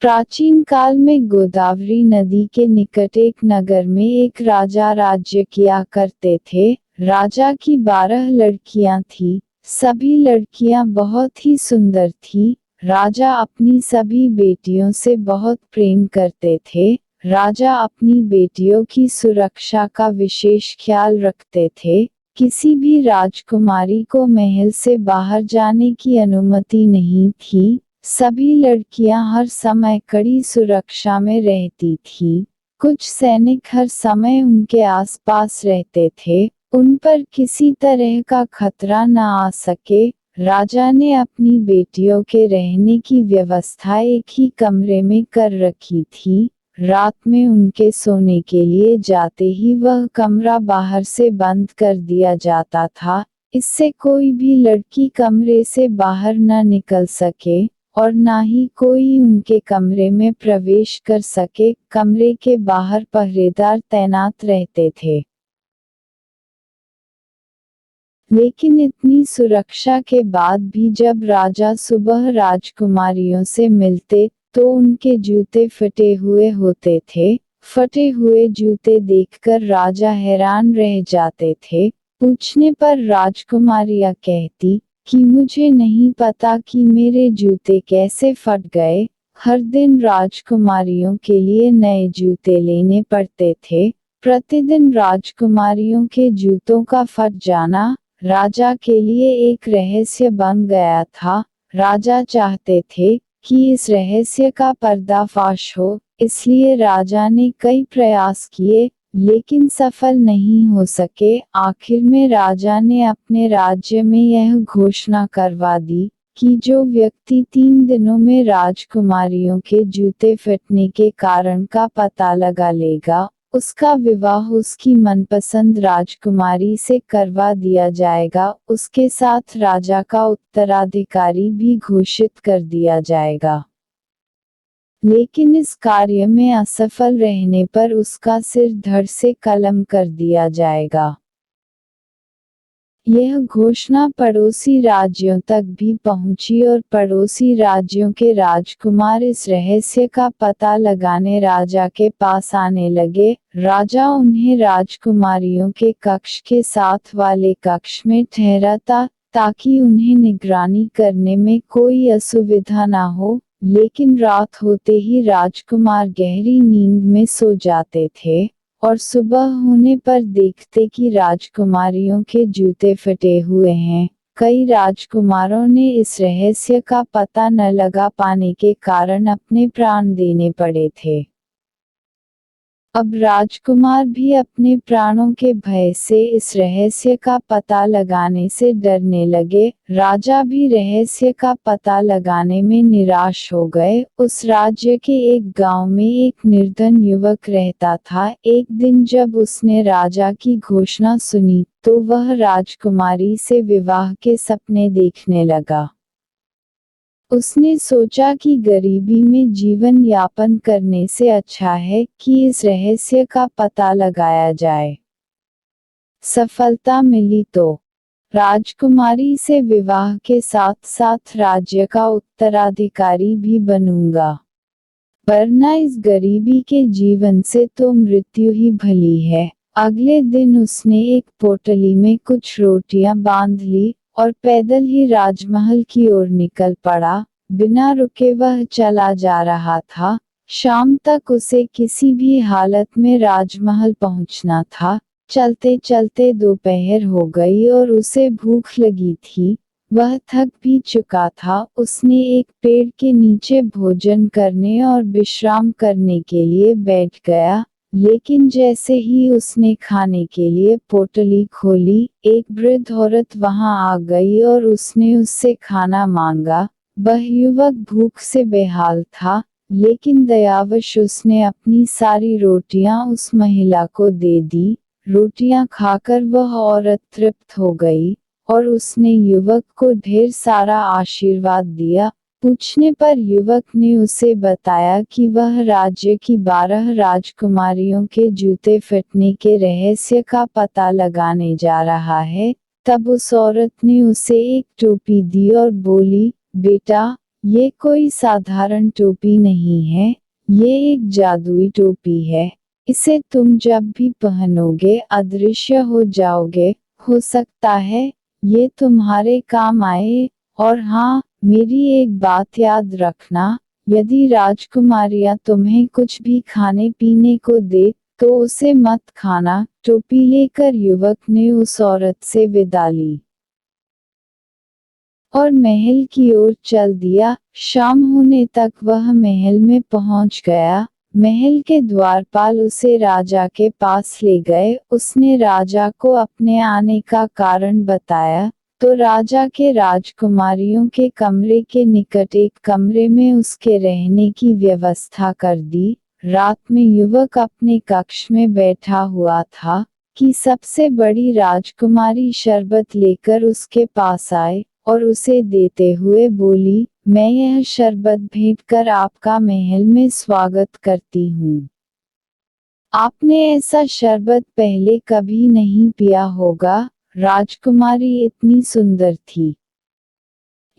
प्राचीन काल में गोदावरी नदी के निकट एक नगर में एक राजा राज्य किया करते थे। राजा की 12 लड़कियां थीं। सभी लड़कियां बहुत ही सुंदर थीं। राजा अपनी सभी बेटियों से बहुत प्रेम करते थे। राजा अपनी बेटियों की सुरक्षा का विशेष ख्याल रखते थे। किसी भी राजकुमारी को महल से बाहर जाने की अनुमति नहीं थी। सभी लड़कियां हर समय कड़ी सुरक्षा में रहती थीं। कुछ सैनिक हर समय उनके आसपास रहते थे, उन पर किसी तरह का खतरा न आ सके। राजा ने अपनी बेटियों के रहने की व्यवस्था एक ही कमरे में कर रखी थी। रात में उनके सोने के लिए जाते ही वह कमरा बाहर से बंद कर दिया जाता था, इससे कोई भी लड़की कमरे से बाहर न निकल सके और ना ही कोई उनके कमरे में प्रवेश कर सके। कमरे के बाहर पहरेदार तैनात रहते थे। लेकिन इतनी सुरक्षा के बाद भी जब राजा सुबह राजकुमारियों से मिलते तो उनके जूते फटे हुए होते थे। फटे हुए जूते देखकर राजा हैरान रह जाते थे। पूछने पर राजकुमारियां कहती कि मुझे नहीं पता कि मेरे जूते कैसे फट गए। हर दिन राजकुमारियों के लिए नए जूते लेने पड़ते थे। प्रतिदिन राजकुमारियों के जूतों का फट जाना राजा के लिए एक रहस्य बन गया था। राजा चाहते थे कि इस रहस्य का पर्दाफाश हो, इसलिए राजा ने कई प्रयास किए, लेकिन सफल नहीं हो सके। आखिर में राजा ने अपने राज्य में यह घोषणा करवा दी कि जो व्यक्ति 3 दिनों में राजकुमारियों के जूते फटने के कारण का पता लगा लेगा, उसका विवाह उसकी मनपसंद राजकुमारी से करवा दिया जाएगा। उसके साथ राजा का उत्तराधिकारी भी घोषित कर दिया जाएगा। लेकिन इस कार्य में असफल रहने पर उसका सिर धड़ से कलम कर दिया जाएगा। यह घोषणा पड़ोसी राज्यों तक भी पहुंची और पड़ोसी राज्यों के राजकुमार इस रहस्य का पता लगाने राजा के पास आने लगे। राजा उन्हें राजकुमारियों के कक्ष के साथ वाले कक्ष में ठहराता ताकि उन्हें निगरानी करने में कोई असुविधा न हो। लेकिन रात होते ही राजकुमार गहरी नींद में सो जाते थे और सुबह होने पर देखते कि राजकुमारियों के जूते फटे हुए हैं। कई राजकुमारों ने इस रहस्य का पता न लगा पाने के कारण अपने प्राण देने पड़े थे। अब राजकुमार भी अपने प्राणों के भय से इस रहस्य का पता लगाने से डरने लगे। राजा भी रहस्य का पता लगाने में निराश हो गए। उस राज्य के एक गांव में एक निर्धन युवक रहता था। एक दिन जब उसने राजा की घोषणा सुनी तो वह राजकुमारी से विवाह के सपने देखने लगा। उसने सोचा कि गरीबी में जीवन यापन करने से अच्छा है कि इस रहस्य का पता लगाया जाए। सफलता मिली तो राजकुमारी से विवाह के साथ साथ राज्य का उत्तराधिकारी भी बनूंगा, वरना इस गरीबी के जीवन से तो मृत्यु ही भली है। अगले दिन उसने एक पोटली में कुछ रोटियां बांध ली और पैदल ही राजमहल की ओर निकल पड़ा। बिना रुके वह चला जा रहा था। शाम तक उसे किसी भी हालत में राजमहल पहुंचना था। चलते चलते दोपहर हो गई और उसे भूख लगी थी। वह थक भी चुका था। उसने एक पेड़ के नीचे भोजन करने और विश्राम करने के लिए बैठ गया। लेकिन जैसे ही उसने खाने के लिए पोटली खोली, एक वृद्ध औरत वहां आ गई और उसने उससे खाना मांगा। वह युवक भूख से बेहाल था, लेकिन दयावश उसने अपनी सारी रोटियां उस महिला को दे दी। रोटियां खाकर वह औरत तृप्त हो गई और उसने युवक को ढेर सारा आशीर्वाद दिया। पूछने पर युवक ने उसे बताया कि वह राज्य की 12 राजकुमारियों के जूते फटने के रहस्य का पता लगाने जा रहा है। तब उस औरत ने उसे एक टोपी दी और बोली, बेटा, ये कोई साधारण टोपी नहीं है, ये एक जादुई टोपी है। इसे तुम जब भी पहनोगे अदृश्य हो जाओगे। हो सकता है ये तुम्हारे काम आए। और हाँ, मेरी एक बात याद रखना, यदि राजकुमारियां तुम्हें कुछ भी खाने पीने को दे तो उसे मत खाना। टोपी लेकर युवक ने उस औरत से विदा ली और महल की ओर चल दिया। शाम होने तक वह महल में पहुंच गया। महल के द्वारपाल उसे राजा के पास ले गए। उसने राजा को अपने आने का कारण बताया तो राजा के राजकुमारियों के कमरे के निकट एक कमरे में उसके रहने की व्यवस्था कर दी। रात में युवक अपने कक्ष में बैठा हुआ था कि सबसे बड़ी राजकुमारी शरबत लेकर उसके पास आए और उसे देते हुए बोली, मैं यह शरबत भेंट कर आपका महल में स्वागत करती हूँ। आपने ऐसा शरबत पहले कभी नहीं पिया होगा। राजकुमारी इतनी सुंदर थी।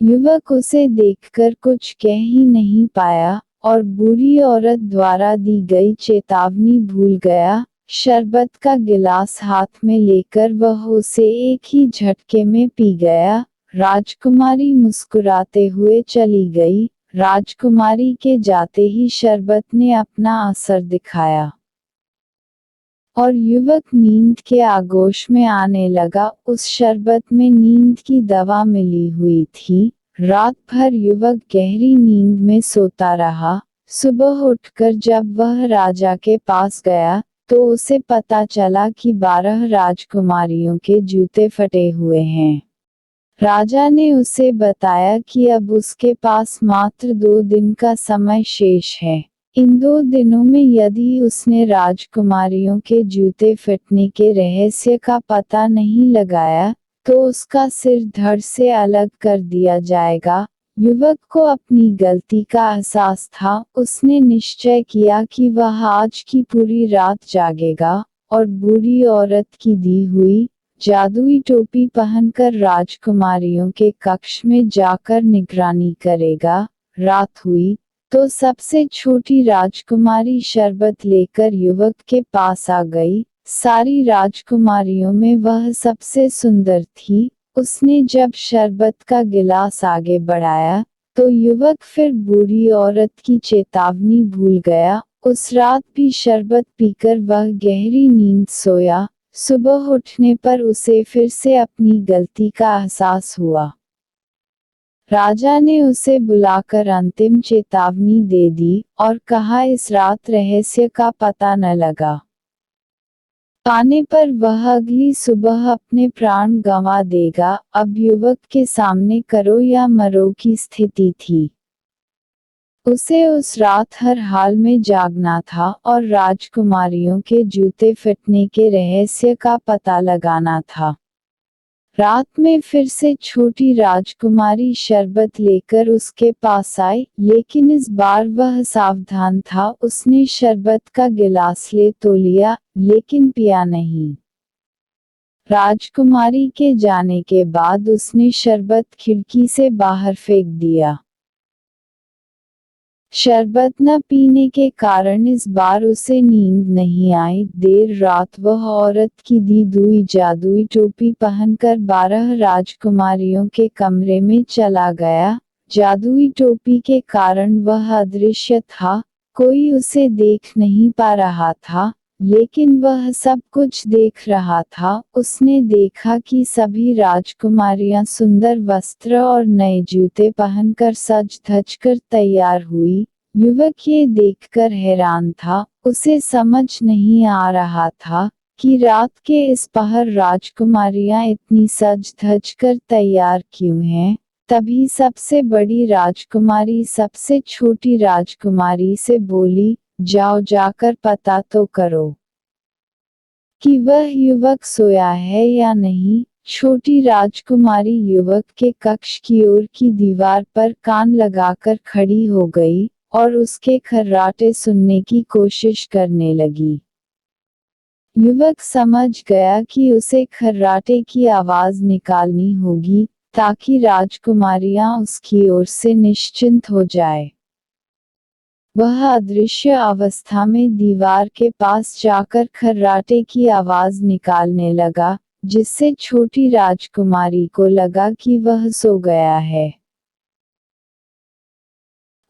युवक उसे देखकर कुछ कह ही नहीं पाया और बूढ़ी औरत द्वारा दी गई चेतावनी भूल गया। शरबत का गिलास हाथ में लेकर वह उसे एक ही झटके में पी गया। राजकुमारी मुस्कुराते हुए चली गई। राजकुमारी के जाते ही शरबत ने अपना असर दिखाया और युवक नींद के आगोश में आने लगा। उस शरबत में नींद की दवा मिली हुई थी। रात भर युवक गहरी नींद में सोता रहा। सुबह उठकर जब वह राजा के पास गया तो उसे पता चला कि 12 राजकुमारियों के जूते फटे हुए हैं। राजा ने उसे बताया कि अब उसके पास मात्र 2 दिन का समय शेष है। इन 2 दिनों में यदि उसने राजकुमारियों के जूते फटने के रहस्य का पता नहीं लगाया तो उसका सिर धड़ से अलग कर दिया जाएगा। युवक को अपनी गलती का एहसास था। उसने निश्चय किया कि वह आज की पूरी रात जागेगा और बूढ़ी औरत की दी हुई जादुई टोपी पहनकर राजकुमारियों के कक्ष में जाकर निगरानी करेगा। रात हुई तो सबसे छोटी राजकुमारी शरबत लेकर युवक के पास आ गई। सारी राजकुमारियों में वह सबसे सुंदर थी। उसने जब शरबत का गिलास आगे बढ़ाया तो युवक फिर बूढ़ी औरत की चेतावनी भूल गया। उस रात भी शरबत पीकर वह गहरी नींद सोया। सुबह उठने पर उसे फिर से अपनी गलती का एहसास हुआ। राजा ने उसे बुलाकर अंतिम चेतावनी दे दी और कहा, इस रात रहस्य का पता न लगा पाने पर वह अगली सुबह अपने प्राण गंवा देगा। अब युवक के सामने करो या मरो की स्थिति थी। उसे उस रात हर हाल में जागना था और राजकुमारियों के जूते फटने के रहस्य का पता लगाना था। रात में फिर से छोटी राजकुमारी शरबत लेकर उसके पास आई, लेकिन इस बार वह सावधान था। उसने शरबत का गिलास ले तो लिया, लेकिन पिया नहीं। राजकुमारी के जाने के बाद उसने शरबत खिड़की से बाहर फेंक दिया। शरबत न पीने के कारण इस बार उसे नींद नहीं आई। देर रात वह औरत की दी हुई जादुई टोपी पहनकर 12 राजकुमारियों के कमरे में चला गया। जादुई टोपी के कारण वह अदृश्य था। कोई उसे देख नहीं पा रहा था, लेकिन वह सब कुछ देख रहा था। उसने देखा कि सभी राजकुमारियां सुंदर वस्त्र और नए जूते पहनकर सज धज कर तैयार हुई। युवक ये देखकर हैरान था। उसे समझ नहीं आ रहा था कि रात के इस पहर राजकुमारियां इतनी सज धज कर तैयार क्यों हैं। तभी सबसे बड़ी राजकुमारी सबसे छोटी राजकुमारी से बोली, जाओ जाकर पता तो करो कि वह युवक सोया है या नहीं। छोटी राजकुमारी युवक के कक्ष की ओर की दीवार पर कान लगाकर खड़ी हो गई और उसके खर्राटे सुनने की कोशिश करने लगी। युवक समझ गया कि उसे खर्राटे की आवाज निकालनी होगी, ताकि राजकुमारियां उसकी ओर से निश्चिंत हो जाए। वह अदृश्य अवस्था में दीवार के पास जाकर खर्राटे की आवाज निकालने लगा, जिससे छोटी राजकुमारी को लगा कि वह सो गया है।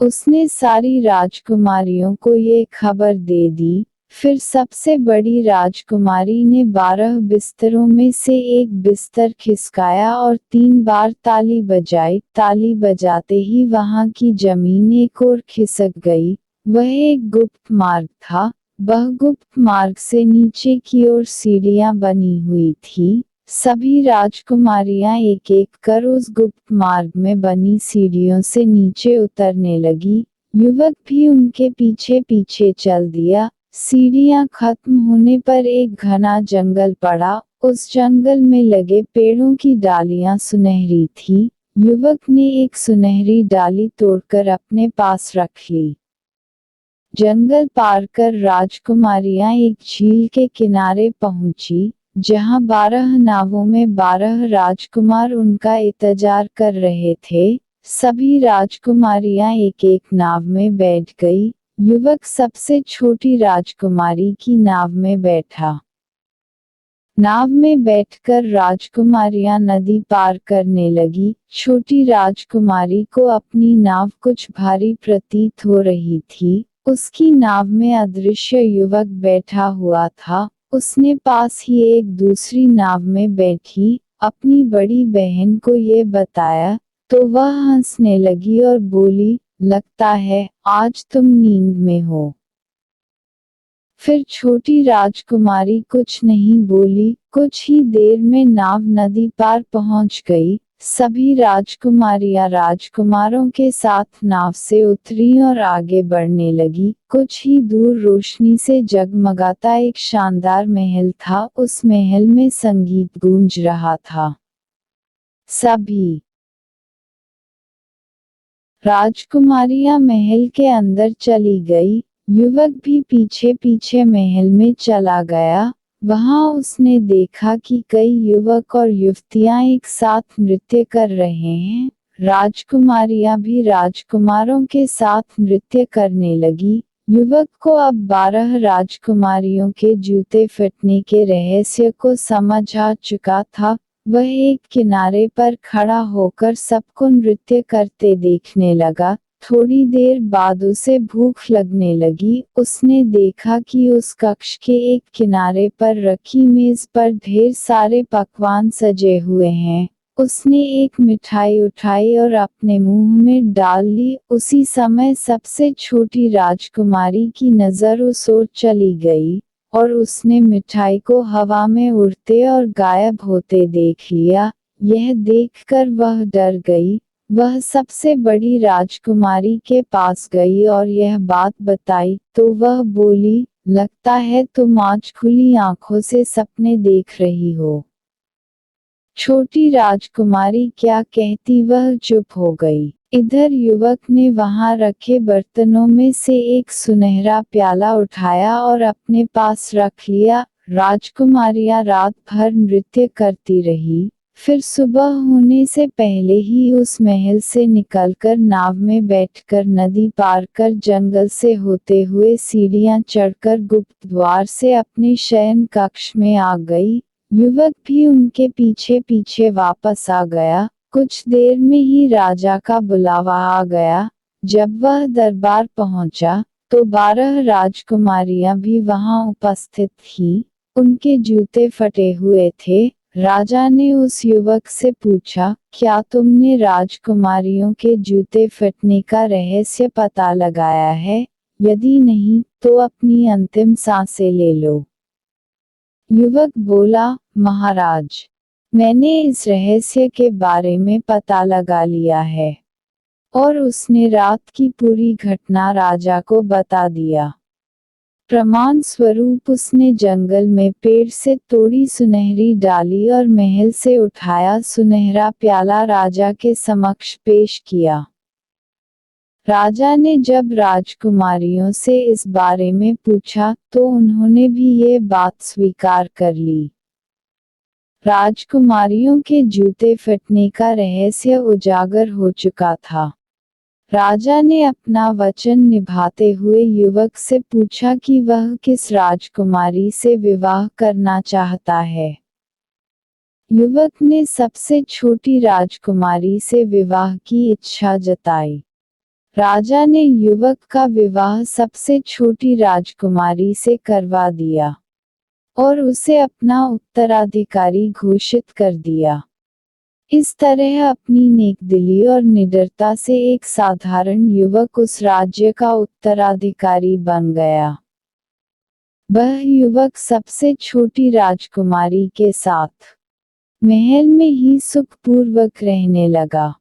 उसने सारी राजकुमारियों को ये खबर दे दी। फिर सबसे बड़ी राजकुमारी ने 12 बिस्तरों में से एक बिस्तर खिसकाया और 3 बार ताली बजाई। ताली बजाते ही वहां की जमीन एक ओर खिसक गई। वह एक गुप्त मार्ग था। वह गुप्त मार्ग से नीचे की ओर सीढ़ियां बनी हुई थी। सभी राजकुमारियां एक एक कर उस गुप्त मार्ग में बनी सीढ़ियों से नीचे उतरने लगी। युवक भी उनके पीछे पीछे चल दिया। सीढ़ियां खत्म होने पर एक घना जंगल पड़ा। उस जंगल में लगे पेड़ों की डालियां सुनहरी थीं। युवक ने एक सुनहरी डाली तोड़कर अपने पास रख ली। जंगल पार कर राजकुमारियां एक झील के किनारे पहुंची, जहां 12 नावों में 12 राजकुमार उनका इंतजार कर रहे थे। सभी राजकुमारियां एक एक नाव में बैठ गई। युवक सबसे छोटी राजकुमारी की नाव में बैठा। नाव में बैठकर राजकुमारियां नदी पार करने लगी। छोटी राजकुमारी को अपनी नाव कुछ भारी प्रतीत हो रही थी। उसकी नाव में अदृश्य युवक बैठा हुआ था। उसने पास ही एक दूसरी नाव में बैठी अपनी बड़ी बहन को ये बताया, तो वह हंसने लगी और बोली, लगता है आज तुम नींद में हो। फिर छोटी राजकुमारी कुछ नहीं बोली। कुछ ही देर में नाव नदी पार पहुंच गई। सभी राजकुमारियां राजकुमारों के साथ नाव से उतरी और आगे बढ़ने लगी। कुछ ही दूर रोशनी से जगमगाता एक शानदार महल था। उस महल में संगीत गूंज रहा था। सभी राजकुमारियां महल के अंदर चली गई। युवक भी पीछे पीछे महल में चला गया। वहां उसने देखा कि कई युवक और युवतियां एक साथ नृत्य कर रहे हैं। राजकुमारियां भी राजकुमारों के साथ नृत्य करने लगी। युवक को अब 12 राजकुमारियों के जूते फटने के रहस्य को समझ आ चुका था। वह एक किनारे पर खड़ा होकर सबको नृत्य करते देखने लगा। थोड़ी देर बाद उसे भूख लगने लगी। उसने देखा कि उस कक्ष के एक किनारे पर रखी मेज पर ढेर सारे पकवान सजे हुए हैं। उसने एक मिठाई उठाई और अपने मुंह में डाल ली। उसी समय सबसे छोटी राजकुमारी की नजर उस ओर चली गई, और उसने मिठाई को हवा में उड़ते और गायब होते देख लिया। यह देखकर वह डर गई। वह सबसे बड़ी राजकुमारी के पास गई और यह बात बताई, तो वह बोली, लगता है तुम आज खुली आंखों से सपने देख रही हो। छोटी राजकुमारी क्या कहती वह चुप हो गई। इधर युवक ने वहां रखे बर्तनों में से एक सुनहरा प्याला उठाया और अपने पास रख लिया। राजकुमारियां रात भर नृत्य करती रही। फिर सुबह होने से पहले ही उस महल से निकलकर नाव में बैठकर नदी पार कर जंगल से होते हुए सीढ़ियां चढ़कर गुप्त द्वार से अपने शयन कक्ष में आ गई। युवक भी उनके पीछे पीछे वापस आ गया। कुछ देर में ही राजा का बुलावा आ गया। जब वह दरबार पहुंचा, तो 12 राजकुमारियां भी वहां उपस्थित थीं। उनके जूते फटे हुए थे। राजा ने उस युवक से पूछा, क्या तुमने राजकुमारियों के जूते फटने का रहस्य पता लगाया है? यदि नहीं, तो अपनी अंतिम सांसें ले लो। युवक बोला, महाराज, मैंने इस रहस्य के बारे में पता लगा लिया है। और उसने रात की पूरी घटना राजा को बता दिया। प्रमाण स्वरूप उसने जंगल में पेड़ से तोड़ी सुनहरी डाली और महल से उठाया सुनहरा प्याला राजा के समक्ष पेश किया। राजा ने जब राजकुमारियों से इस बारे में पूछा, तो उन्होंने भी ये बात स्वीकार कर ली। राजकुमारियों के जूते फटने का रहस्य उजागर हो चुका था। राजा ने अपना वचन निभाते हुए युवक से पूछा कि वह किस राजकुमारी से विवाह करना चाहता है। युवक ने सबसे छोटी राजकुमारी से विवाह की इच्छा जताई। राजा ने युवक का विवाह सबसे छोटी राजकुमारी से करवा दिया और उसे अपना उत्तराधिकारी घोषित कर दिया। इस तरह अपनी नेकदिली और निडरता से एक साधारण युवक उस राज्य का उत्तराधिकारी बन गया। वह युवक सबसे छोटी राजकुमारी के साथ महल में ही सुखपूर्वक रहने लगा।